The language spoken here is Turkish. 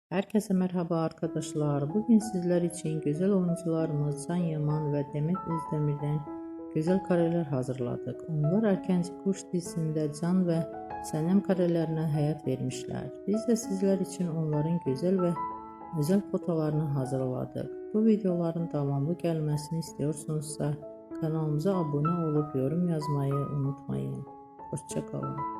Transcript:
Herkese merhaba arkadaşlar. Bugün sizler için güzel oyuncularımız Can Yaman ve Demet Özdemir'den güzel kareler hazırladık. Onlar Erkenci Kuş dizisinde Can ve Senem karelerine hayat vermişler. Biz de sizler için onların güzel ve özel fotolarını hazırladık. Bu videoların devamlı gelmesini istiyorsunuzsa kanalımıza abone olup yorum yazmayı unutmayın. Hoşça kalın.